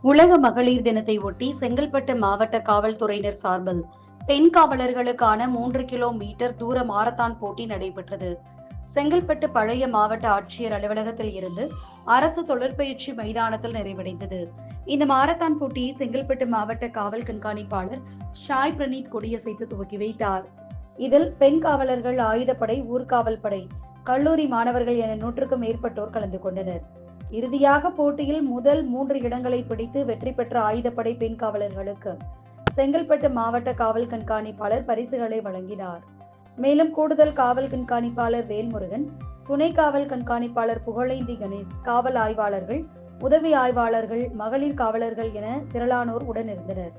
உலக மகளிர் தினத்தை ஒட்டி செங்கல்பட்டு மாவட்ட காவல்துறையினர் சார்பில் பெண் காவலர்களுக்கான 3 கிலோமீட்டர் தூர மாரத்தான் போட்டி நடைபெற்றது. செங்கல்பட்டு பழைய மாவட்ட ஆட்சியர் அலுவலகத்தில் இருந்து அரசு தொழிற்பயிற்சி மைதானத்தில் நிறைவடைந்தது. இந்த மாரத்தான் போட்டியை செங்கல்பட்டு மாவட்ட காவல் கண்காணிப்பாளர் ஷாய் பிரணீத் கொடியசைத்து துவக்கி வைத்தார். இதில் பெண் காவலர்கள், ஆயுதப்படை, ஊர்காவல் படை, கல்லூரி மாணவர்கள் என 100க்கும் மேற்பட்டோர் கலந்து கொண்டனர். இறுதியாக போட்டியில் முதல் 3 இடங்களை பிடித்து வெற்றி பெற்ற ஆயுதப்படை பெண் காவலர்களுக்கு செங்கல்பட்டு மாவட்ட காவல் கண்காணிப்பாளர் பரிசுகளை வழங்கினார். மேலும் கூடுதல் காவல் கண்காணிப்பாளர் வேல்முருகன், துணை காவல் கண்காணிப்பாளர் புகழேந்தி கணேஷ், காவல் ஆய்வாளர்கள், உதவி ஆய்வாளர்கள், மகளிர் காவலர்கள் என திரளானோர் உடனிருந்தனர்.